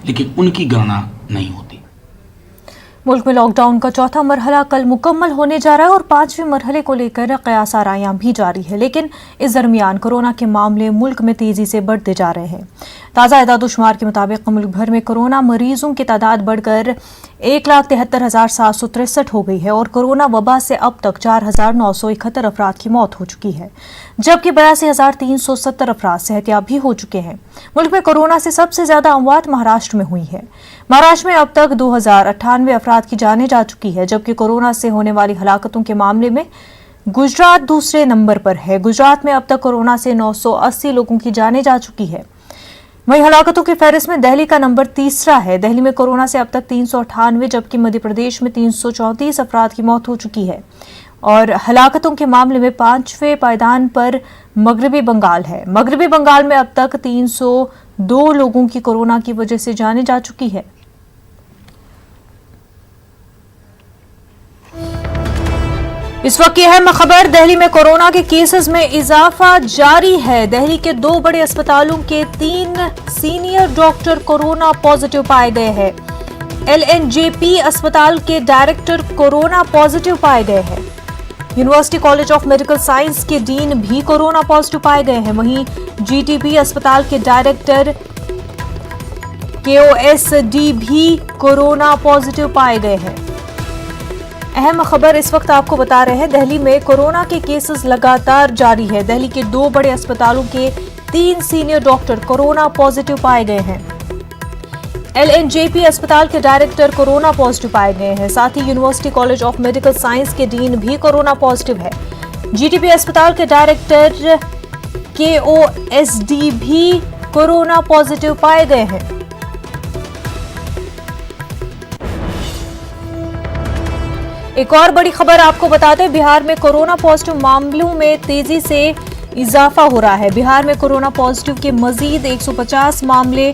लेकिन उनकी गणना नहीं होती। मुल्क में लॉकडाउन का चौथा मरहला कल मुकम्मल होने जा रहा है और पांचवें मरहले को लेकर कयास आराइयां भी जारी है, लेकिन इस दरमियान कोरोना के मामले मुल्क में तेजी से बढ़ते जा रहे हैं। ताज़ा एदाद-ओ-शुमार के मुताबिक मुल्क भर में कोरोना मरीजों की तादाद बढ़कर 1,73,763 हो गई है और कोरोना वबा से अब तक 4,971 अफराद की मौत हो चुकी है, जबकि 82,370 अफराद सेहतियाब भी हो चुके हैं। मुल्क में कोरोना से सबसे ज्यादा अमवात महाराष्ट्र में हुई है। महाराष्ट्र में अब तक 2,098 अफराद की जानें जा चुकी है, जबकि कोरोना से होने वाली हलाकतों के मामले में गुजरात दूसरे नंबर पर है। गुजरात में अब तक कोरोना से 980 लोगों की जानें जा चुकी है। वहीं हलाकतों की फहरिस्त में दिल्ली का नंबर तीसरा है। दिल्ली में कोरोना से अब तक 398, जबकि मध्य प्रदेश में 334 अफराद की मौत हो चुकी है और हलाकतों के मामले में पांचवें पायदान पर मगरबी बंगाल है। मगरबी बंगाल में अब तक 302 लोगों की कोरोना की वजह से जानें जा चुकी है। इस वक्त की अहम खबर, दिल्ली में कोरोना के केसेस में इजाफा जारी है। दिल्ली के 2 बड़े अस्पतालों के 3 सीनियर डॉक्टर कोरोना पॉजिटिव पाए गए हैं। LNJP अस्पताल के डायरेक्टर कोरोना पॉजिटिव पाए गए हैं। University college of medical science के डीन भी कोरोना पॉजिटिव पाए गए हैं। वहीं GTP अस्पताल के डायरेक्टर KOSD भी कोरोना पॉजिटिव पाए गए हैं। अहम खबर इस वक्त आपको बता रहे हैं, दिल्ली में कोरोना के केसेस लगातार जारी है। दिल्ली के 2 बड़े अस्पतालों के 3 सीनियर डॉक्टर कोरोना पॉजिटिव पाए गए हैं। LNJP अस्पताल के डायरेक्टर कोरोना पॉजिटिव पाए गए हैं। साथ ही university college of medical science के डीन भी कोरोना पॉजिटिव है। GTP अस्पताल के डायरेक्टर KOSD भी कोरोना पॉजिटिव पाए गए हैं। एक और बड़ी खबर आपको बताते हैं, बिहार में कोरोना पॉजिटिव मामलों में तेजी से इजाफा हो रहा है। बिहार में कोरोना पॉजिटिव के मजीद 150 मामले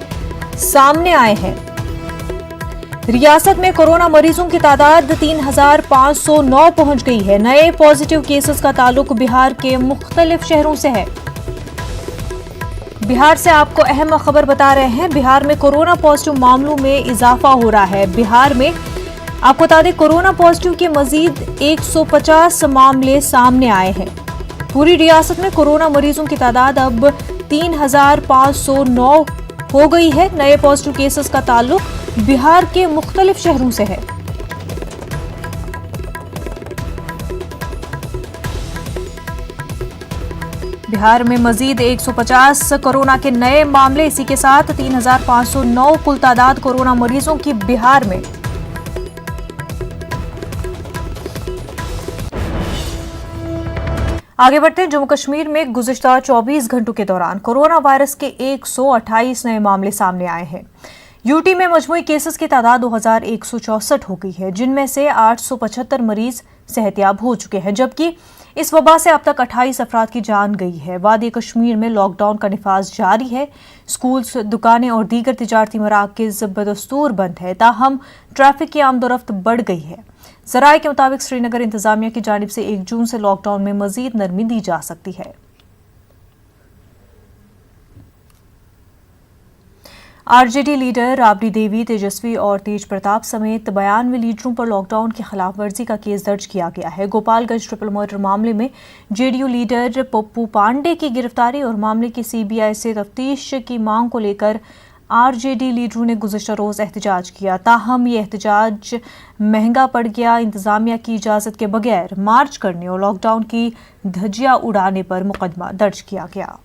सामने आए हैं। रियासत में कोरोना मरीजों की तादाद 3,509 पहुंच गई है। नए पॉजिटिव केसेस का ताल्लुक बिहार के मुख्तलिफ शहरों से है। बिहार से आपको अहम खबर बता रहे हैं, बिहार में कोरोना पॉजिटिव मामलों में इजाफा हो रहा है। बिहार में आपको बता दें, कोरोना पॉजिटिव के मजीद 150 मामले सामने आए हैं। पूरी रियासत में कोरोना मरीजों की तादाद अब 3,509 हो गई है। नए पॉजिटिव केसेस का ताल्लुक बिहार के मुख्तलिफ शहरों से है। बिहार में मजीद 150 कोरोना के नए मामले, इसी के साथ 3,509 कुल तादाद कोरोना मरीजों की बिहार में। आगे बढ़ते हैं, जम्मू कश्मीर में गुज़िश्ता 24 घंटों के दौरान कोरोना वायरस के 128 नए मामले सामने आए हैं। यूटी में मजमूई केसेस की तादाद 2,164 हो गई है, जिनमें से 875 मरीज सेहतियाब हो चुके हैं, जबकि इस वबा से अब तक 28 अफराद की जान गई है। वादी कश्मीर में लॉकडाउन का निफाज जारी है। स्कूल्स, दुकानें और दीगर तिजारती मराकज़ बदस्तूर बंद है, ताहम ट्रैफिक की आमदोरफ्त बढ़ गई है। ज़राए के मुताबिक श्रीनगर इंतजामिया की जानिब से 1 जून से लॉकडाउन में मजीद नरमी दी जा सकती है। आरजेडी लीडर राबड़ी देवी, तेजस्वी और तेज प्रताप समेत 92 लीडरों पर लॉकडाउन की खिलाफ वर्जी का केस दर्ज किया गया है। गोपालगंज ट्रिपल मर्डर मामले में जेडीयू लीडर पप्पू पांडे की गिरफ्तारी और मामले की सीबीआई से तफ्तीश की मांग को लेकर आरजेडी लीडरों ने गुज़िश्ता रोज एहतजाज किया, ताहम ये एहतजाज महंगा पड़ गया। इंतजामिया की इजाज़त के बगैर मार्च करने और लॉकडाउन की धज्जियां उड़ाने पर मुकदमा दर्ज किया गया।